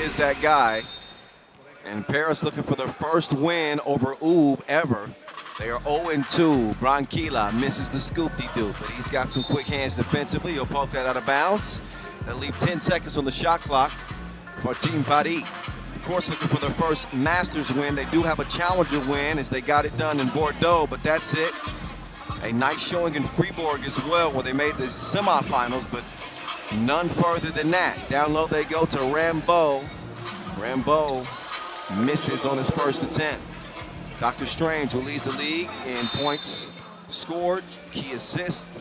is that guy. And Paris looking for their first win over Oob ever. They are 0-2. Branquilla misses the scoop-de-doo, but he's got some quick hands defensively. He'll poke that out of bounds. That'll leave 10 seconds on the shot clock for Team Paris. Of course, looking for their first Masters win. They do have a challenger win as they got it done in Bordeaux, but that's it. A nice showing in Fribourg as well, where they made the semifinals, but none further than that. Down low they go to Rambeau. Rambeau misses on his first attempt. Dr. Strange, who leads the league in points scored, key assists,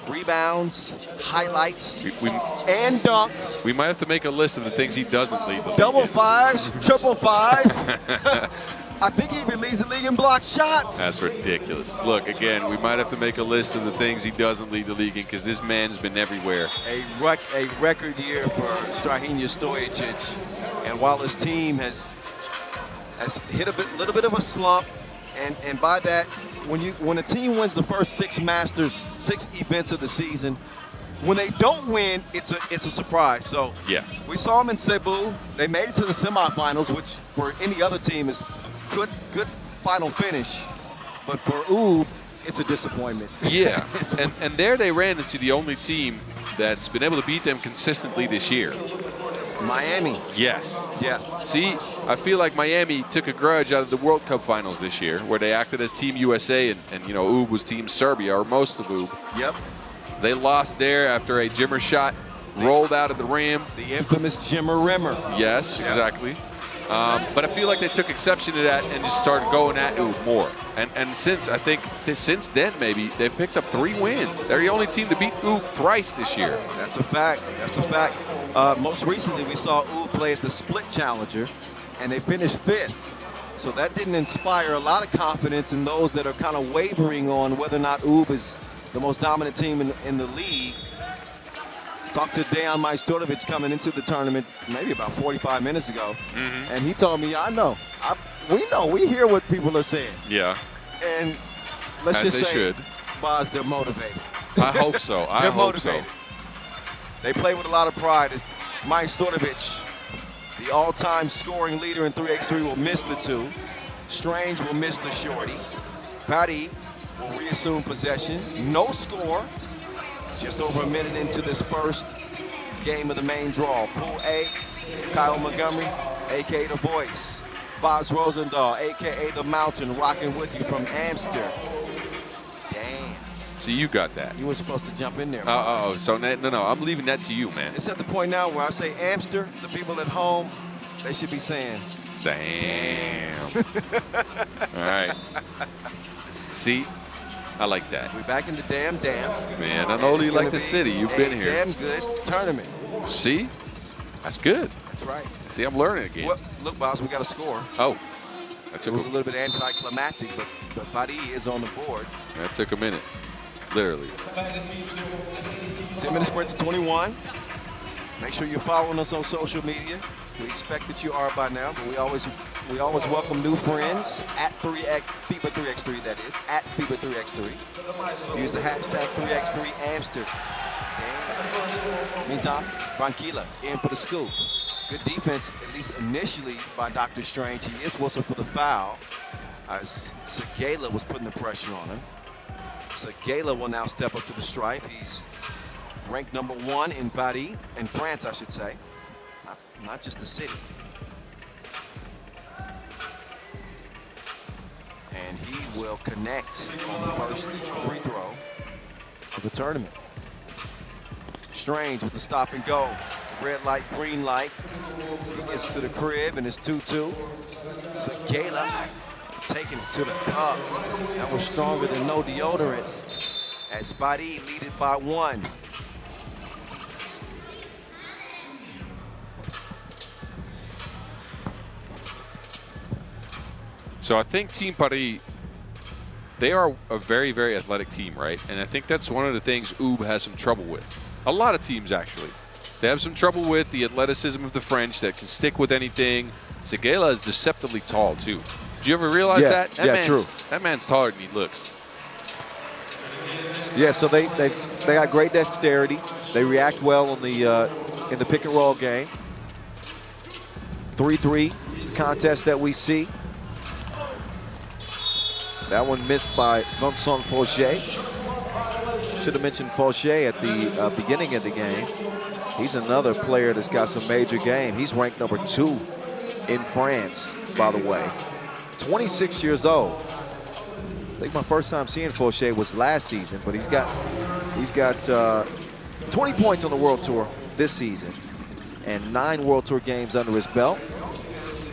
rebounds, highlights, and dunks. We might have to make a list of the things he doesn't lead the league. Double fives, triple fives. I think he even leads the league in block shots. That's ridiculous. Look, again, we might have to make a list of the things he doesn't lead the league in because this man's been everywhere. A record year for Strahinja Stojic. And while his team has hit a little bit of a slump, and by that, when a team wins the first 6 Masters, 6 events of the season, when they don't win, it's a surprise. So yeah, we saw them in Cebu. They made it to the semifinals, which for any other team is good final finish. But for Oob, it's a disappointment. Yeah, and there they ran into the only team that's been able to beat them consistently this year. Miami. Yes. Yeah. See, I feel like Miami took a grudge out of the World Cup finals this year, where they acted as Team USA, and you know, Oob was Team Serbia, or most of Oob. Yep. They lost there after a Jimmer shot rolled out of the rim. The infamous Jimmer Rimmer. Yes, exactly. But I feel like they took exception to that and just started going at Oob more. And since then, maybe, they've picked up 3 wins. They're the only team to beat Oob thrice this year. That's a fact. That's a fact. Most recently, we saw Oob play at the Split Challenger, and they finished 5th. So that didn't inspire a lot of confidence in those that are kind of wavering on whether or not Oob is the most dominant team in the league. Talked to Dejan Majstorovic coming into the tournament maybe about 45 minutes ago, and he told me, we hear what people are saying. Yeah. And let's just say, should. Boz, they're motivated. I hope so. I They're hope motivated. so. They play with a lot of pride. As Majstorovic, the all-time scoring leader in 3x3, will miss the 2. Strange will miss the shorty. Paris will reassume possession. No score. Just over a minute into this first game of the main draw. Pool A, Kyle Montgomery, a.k.a. The Voice. Boz Rosendahl, a.k.a. The Mountain, rocking with you from Amsterdam. Damn. See, you got that. You were supposed to jump in there, Boz. So no, I'm leaving that to you, man. It's at the point now where I say Amster, the people at home, they should be saying, damn. All right. See? I like that. We're back in the damn. Man, I know you like the city. You've been here. Damn good tournament. See? That's good. That's right. See, I'm learning again. Well, look, boss, we got a score. Oh. It was a little bit anticlimactic, but Paris is on the board. That took a minute. Literally. 10-minute sprint to 21. Make sure you're following us on social media. We expect that you are by now, but we always welcome new friends at FIBA 3x3, that is, at FIBA 3x3. Use the hashtag 3x3Amster. Meantime, Branquilla in for the scoop. Good defense, at least initially, by Dr. Strange. He is whistled for the foul as Segala was putting the pressure on him. Segala will now step up to the stripe. He's ranked number 1 in Paris, in France, I should say. Not just the city. And he will connect on the first free throw of the tournament. Strange with the stop and go. Red light, green light. He gets to the crib and it's 2-2. Segala taking it to the cup. That was stronger than no deodorant. As Paris lead it by 1. So I think Team Paris, they are a very, very athletic team, right? And I think that's one of the things Oob has some trouble with. A lot of teams, actually. They have some trouble with the athleticism of the French that can stick with anything. Segala is deceptively tall, too. Did you ever realize that? True. That man's taller than he looks. Yeah, so they got great dexterity. They react well on the in the pick and roll game. 3-3 is the contest that we see. That one missed by Vincent Fauché. Should have mentioned Fauché at the beginning of the game. He's another player that's got some major game. He's ranked number 2 in France, by the way. 26 years old. I think my first time seeing Fauché was last season, but he's got 20 points on the World Tour this season and 9 World Tour games under his belt.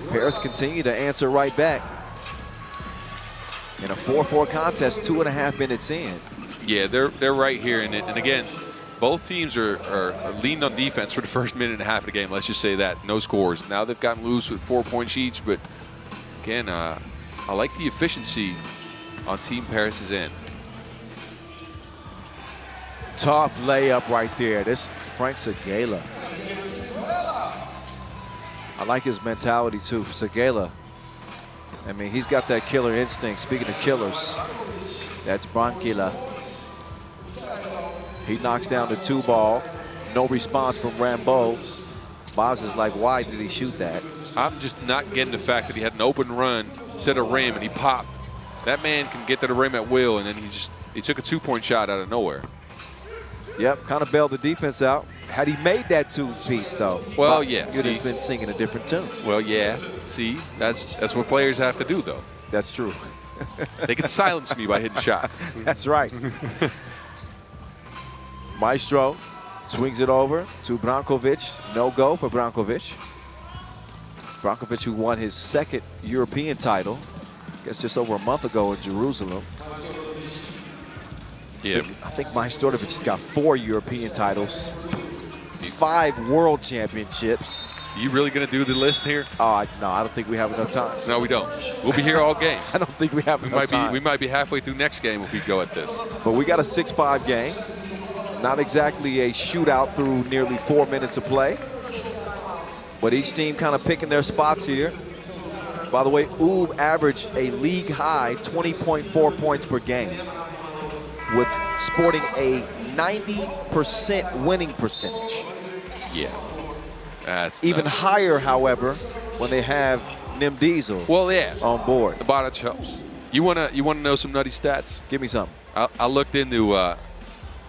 Paris continue to answer right back in a 4-4 contest, 2.5 minutes in. Yeah, they're right here. And again, both teams are leaning on defense for the first minute and a half of the game. Let's just say that. No scores. Now they've gotten loose with 4 points each. But again, I like the efficiency on Team Paris's end. Tough layup right there. This Frank Segala. I like his mentality too. Segala. I mean, he's got that killer instinct. Speaking of killers, that's Branquilla. He knocks down the 2 ball. No response from Rambo. Boz is like, why did he shoot that? I'm just not getting the fact that he had an open run, set a rim, and he popped. That man can get to the rim at will, and then he took a 2-point shot out of nowhere. Yep, kind of bailed the defense out. Had he made that 2-piece, though, well, yeah, you'd have been singing a different tune. Well, yeah. See, that's what players have to do, though. That's true. They can silence me by hitting shots. That's right. Maestro swings it over to Brankovic. No go for Brankovic. Brankovic, who won his 2nd European title, I guess just over a month ago in Jerusalem. Yeah. I think Majstorovic has got 4 European titles, 5 world championships. You really going to do the list here? No, I don't think we have enough time. No, we don't. We'll be here all game. I don't think we have enough time. We might be halfway through next game if we go at this. But we got a 6-5 game. Not exactly a shootout through nearly 4 minutes of play. But each team kind of picking their spots here. By the way, Oob averaged a league high 20.4 points per game, with sporting a 90% winning percentage. Yeah. That's even higher, however, when they have Nim Diesel on board. The Botach helps. You wanna know some nutty stats? Give me some. I looked into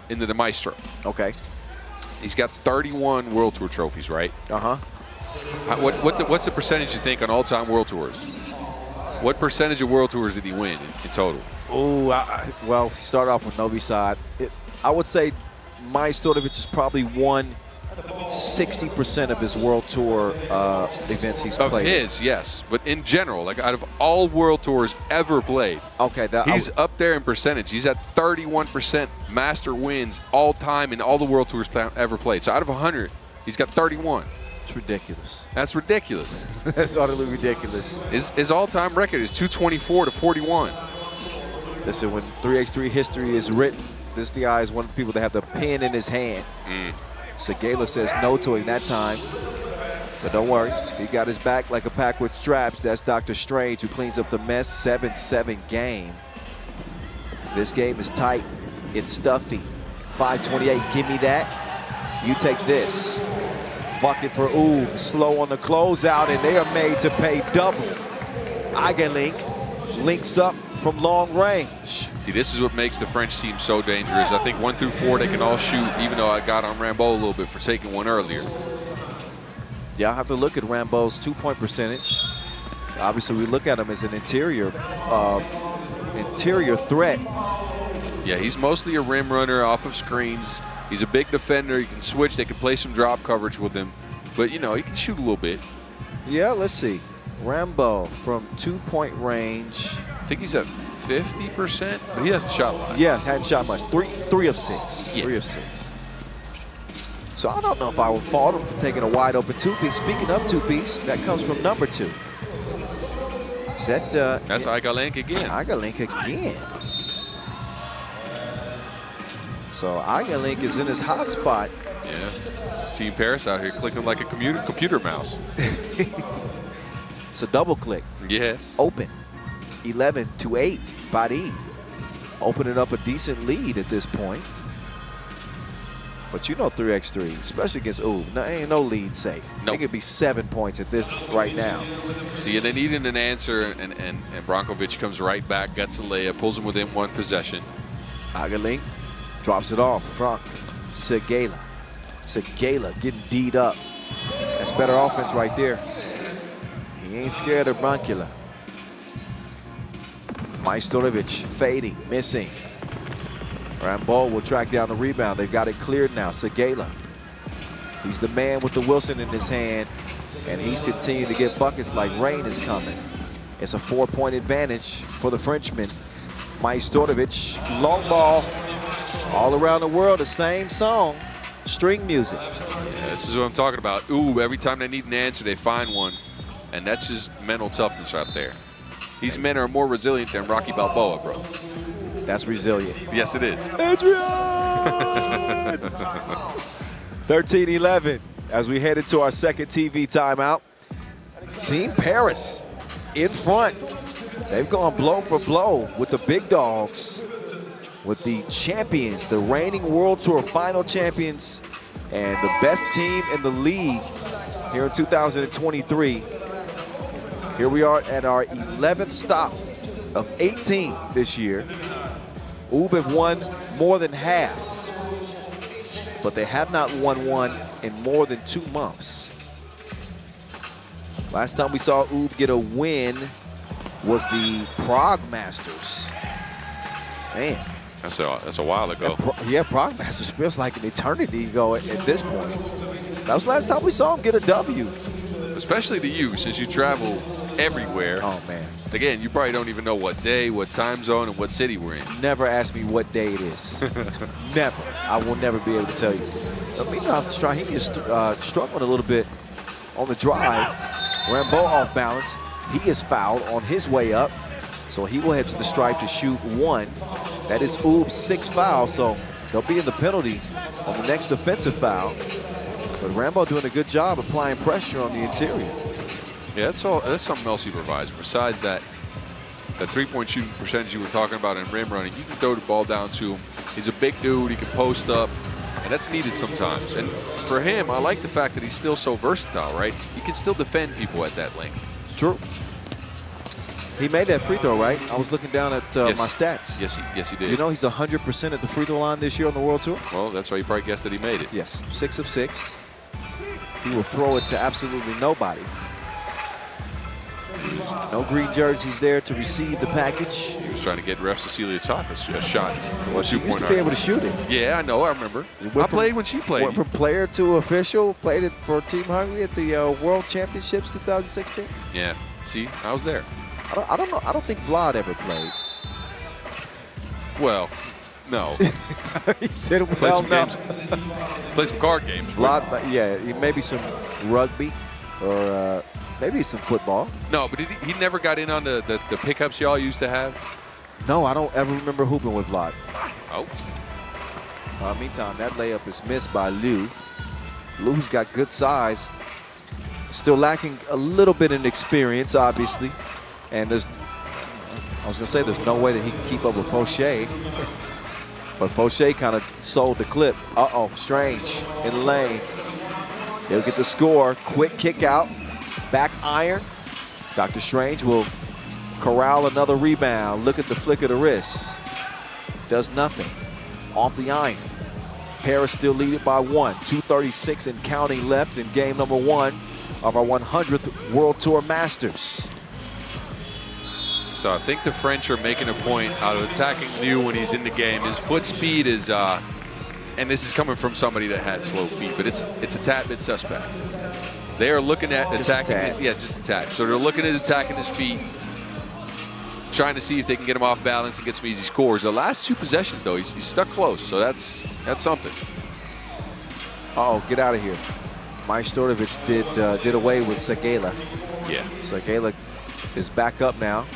the Maestro. Okay. He's got 31 World Tour trophies, right? Uh-huh. What's the percentage you think on all-time World Tours? What percentage of World Tours did he win in total? Oh, well, he started off with Novi Sad. I would say Majstorovic has probably won 60% of his World Tour events he's played. Of his, yes. But in general, like out of all World Tours ever played, okay, he's up there in percentage. He's at 31% master wins all time in all the World Tours ever played. So out of 100, he's got 31. It's ridiculous. That's ridiculous. That's utterly ridiculous. His all-time record is 224 to 41. Listen, when 3x3 history is written, this guy is one of the people that have the pen in his hand. Segala says no to him that time. But don't worry, he got his back like a pack with straps. That's Dr. Strange, who cleans up the mess. 7-7 game. This game is tight. It's stuffy. 5:28, give me that. You take this. Bucket for Oob, slow on the closeout, and they are made to pay double. Igalink links up from long range. See, this is what makes the French team so dangerous. I think 1 through 4 they can all shoot, even though I got on Rambo a little bit for taking one earlier. Yeah, I'll have to look at Rambo's 2-point percentage. Obviously, we look at him as an interior threat. Yeah, he's mostly a rim runner off of screens. He's a big defender. He can switch. They can play some drop coverage with him. But, you know, he can shoot a little bit. Yeah, let's see. Rambo from 2-point range. I think he's at 50%, but he hasn't shot a lot. Yeah, hadn't shot much. 3 of 6. Yeah. 3 of 6. So I don't know if I would fault him for taking a wide open 2-piece. Speaking of 2-piece, that comes from number 2. Is that? That's Igalink again. Igalink again. So Igalink is in his hot spot. Yeah. Team Paris out here clicking like a computer mouse. It's a double click. Yes. Open. 11-8. Badi opening up a decent lead at this point. But you know 3x3, especially against Oob, ain't no lead safe. Nope. It could be 7 points at this right now. See, and they needed an answer, and Brankovic comes right back, gets a layup, pulls him within one possession. Agerling drops it off. Frank Segala. Segala getting D'd up. That's better offense right there. He ain't scared of Brankila. Majstorovic fading, missing. Rambo will track down the rebound. They've got it cleared now. Segala. He's the man with the Wilson in his hand, and he's continuing to get buckets like rain is coming. It's a 4-point advantage for the Frenchman. Majstorovic, long ball, all around the world, the same song, string music. Yeah, this is what I'm talking about. Ooh, every time they need an answer, they find one, and that's just mental toughness right there. These men are more resilient than Rocky Balboa, bro. That's resilient. Yes, it is. Adrian! 13-11 as we head into our second TV timeout. Team Paris in front. They've gone blow for blow with the big dogs, with the champions, the reigning World Tour final champions, and the best team in the league here in 2023. Here we are at our 11th stop of 18 this year. Oob have won more than half, but they have not won one in more than 2 months. Last time we saw Oob get a win was the Prague Masters. Man. That's a while ago. Yeah, Prague Masters feels like an eternity ago at this point. That was the last time we saw him get a W. Especially to you, since you travel everywhere. Oh, man. Again, you probably don't even know what day, what time zone, and what city we're in. Never ask me what day it is. Never. I will never be able to tell you. Meanwhile, Strahin is struggling a little bit on the drive. Rambo off balance. He is fouled on his way up, so he will head to the stripe to shoot 1. That is Oob's 6th foul, so they'll be in the penalty on the next defensive foul. But Rambo doing a good job applying pressure on the interior. Yeah, that's something else he provides. Besides that 3-point shooting percentage you were talking about in rim running, you can throw the ball down to him. He's a big dude. He can post up, and that's needed sometimes. And for him, I like the fact that he's still so versatile, right? He can still defend people at that length. It's true. He made that free throw, right? I was looking down at my stats. Yes, he did. You know he's 100% at the free throw line this year on the World Tour? Well, that's why you probably guessed that he made it. Yes, 6 of 6. He will throw it to absolutely nobody. No green jerseys there to receive the package. He was trying to get Ref Cecilia Toth a shot. She used to be able to shoot it. Yeah, I know. I remember. I played when she played. Went from player to official. Played it for Team Hungary at the World Championships 2016. Yeah. See, I was there. I don't know. I don't think Vlad ever played. Well, no. He said, Played well, some no. games. Played some card games. Vlad, yeah, maybe some rugby or maybe some football. No, but he never got in on the pickups y'all used to have? No, I don't ever remember hooping with Vlad. Oh. Meantime, that layup is missed by Liu. Liu's got good size. Still lacking a little bit in experience, obviously. And I was going to say there's no way that he can keep up with Fauché. But Fauché kind of sold the clip. Uh-oh, Strange in the lane. He'll get the score. Quick kick out. Back iron. Dr. Strange will corral another rebound. Look at the flick of the wrist. Does nothing. Off the iron. Paris still lead it by 1. 2:36 and counting left in game number 1 of our 100th World Tour Masters. So I think the French are making a point out of attacking Liu when he's in the game. His foot speed is, and this is coming from somebody that had slow feet, but it's a tad bit suspect. They are looking at attacking his, just attack. So they're looking at attacking his feet, trying to see if they can get him off balance and get some easy scores. The last 2 possessions, though, he's stuck close, so that's something. Uh-oh, get out of here. Majstorovic did away with Segala. Yeah. Segala is back up now.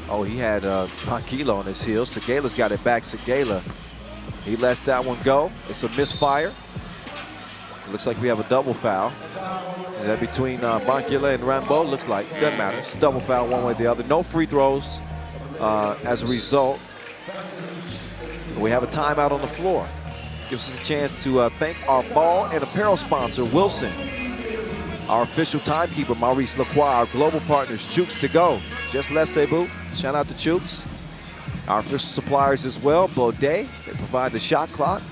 Oh, he had Branquila on his heels. Segala's got it back. Segala, he lets that one go. It's a misfire. It looks like we have a double foul. Is that between Branquila and Rambo? Looks like. Doesn't matter. It's a double foul one way or the other. No free throws as a result. We have a timeout on the floor. gives us a chance to thank our ball and apparel sponsor, Wilson. Our official timekeeper, Maurice Lacroix. Our global partners, Chooks to Go. Just left Cebu. Shout out to Chooks. Our official suppliers as well, Baudet. They provide the shot clock.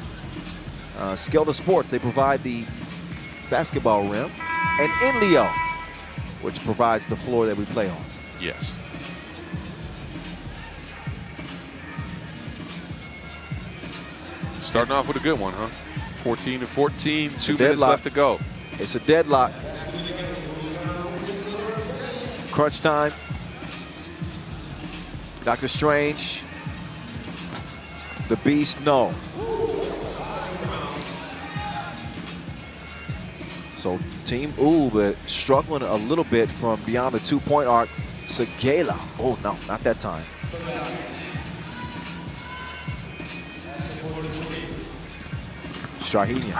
Skelter Sports, they provide the basketball rim. And Inleo, which provides the floor that we play on. Yes. Starting off with a good one, huh? 14-14, 2 minutes left to go. It's a deadlock. Crunch time. Dr. Strange. The Beast, no. So Team Oob struggling a little bit from beyond the 2-point arc. Segela. Oh, no, not that time. Strahinian.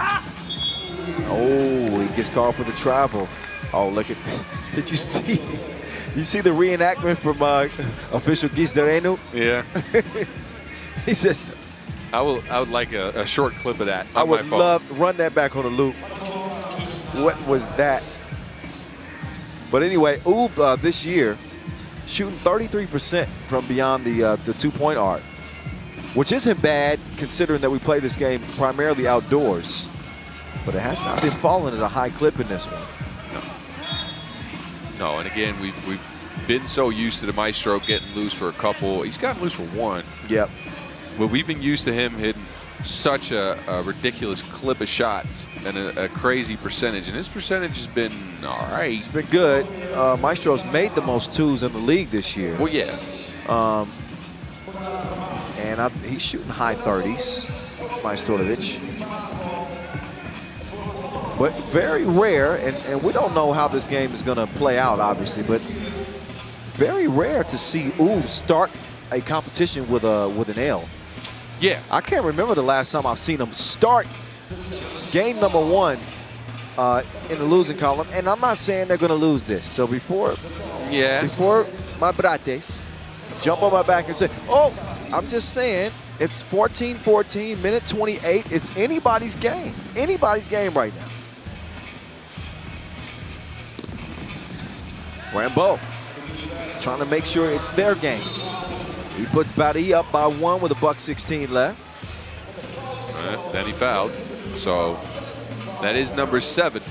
Oh, he gets called for the travel. Oh, look at, did you see? You see the reenactment from official Gisdarenu? Yeah. He says, I would like a short clip of that on I would my phone. love, run that back on a loop. What was that? But anyway, Oob this year shooting 33% from beyond the 2-point arc, which isn't bad considering that we play this game primarily outdoors. But it has not been falling at a high clip in this one. No, and again, we've been so used to the Maestro getting loose for a couple. He's gotten loose for one. Yep. But we've been used to him hitting such a ridiculous clip of shots and a crazy percentage. And his percentage has been all right. It's been good. Maestro's made the most twos in the league this year. Well, yeah. And he's shooting high 30s, Majstorovic. But very rare, and we don't know how this game is going to play out, obviously, but very rare to see Oob start a competition with an L. Yeah. I can't remember the last time I've seen him start game number 1 in the losing column, and I'm not saying they're going to lose this. So before my brates jump on my back and say, oh, I'm just saying it's 14-14, minute 28. It's anybody's game. Anybody's game right now. Rambo trying to make sure it's their game. He puts Barry up by 1 with $1:16 left. Then he fouled. So that is number 7.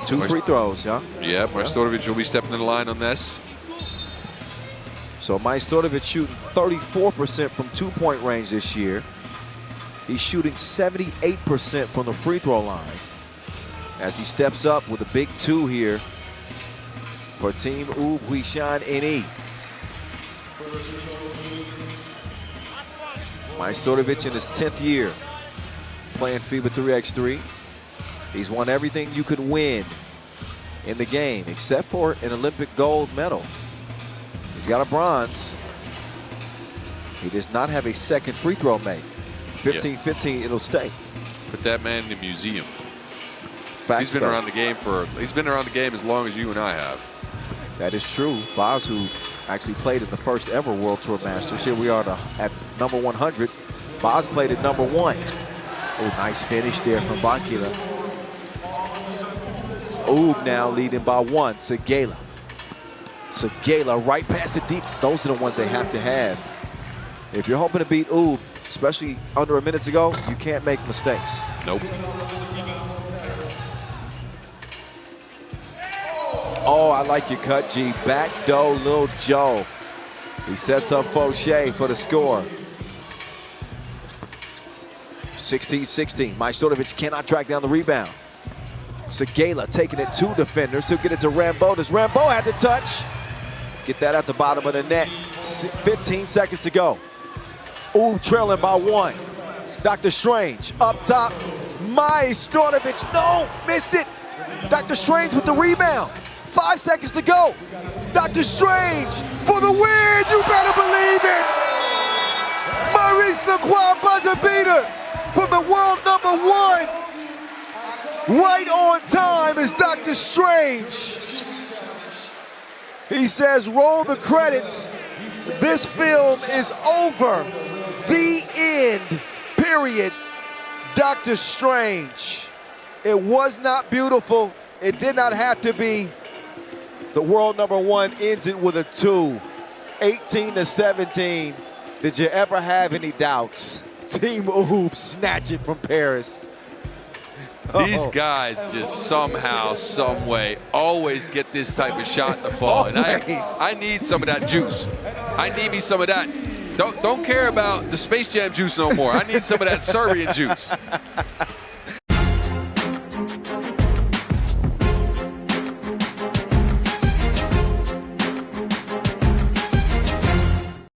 2 free throws, yeah? Yeah, Majstorovic will be stepping in the line on this. So Majstorovic shooting 34% from 2-point range this year. He's shooting 78% from the free throw line as he steps up with a big 2 here for Team Oob Huishan NE. Majstorovic in his 10th year playing FIBA 3x3. He's won everything you could win in the game except for an Olympic gold medal. He's got a bronze. He does not have a second free throw made. 15-15, it'll stay. Put that man in the museum. Facts He's been around the game as long as you and I have. That is true. Boz, who actually played in the first ever World Tour Masters. Here we are at number 100. Boz played at number 1. Oh, nice finish there from Bankila. Oob now leading by 1. Segela. Segela right past the deep. Those are the ones they have to have. If you're hoping to beat Oob, especially under a minute to go, you can't make mistakes. Nope. Oh, I like your cut, G. Back door, Lil Joe. He sets up Fauché for the score. 16-16. Majstorovic cannot track down the rebound. Segela taking it to defenders. He'll get it to Rambo. Does Rambo have the touch? Get that at the bottom of the net. 15 seconds to go. Ooh, trailing by 1. Dr. Strange up top. Majstorovic, no, missed it. Dr. Strange with the rebound. 5 seconds to go. Dr. Strange for the win. You better believe it. Maurice Lacroix buzzer beater from the world number 1. Right on time is Dr. Strange. He says, roll the credits. This film is over. The end, period. Doctor Strange. It was not beautiful. It did not have to be. The world number one ends it with a 2. 18-17. Did you ever have any doubts? Team Oob snatch it from Paris. These guys just somehow, some way, always get this type of shot in the fall. And I need some of that juice. I need me some of that. Don't care about the Space Jam juice no more. I need some of that Serbian juice.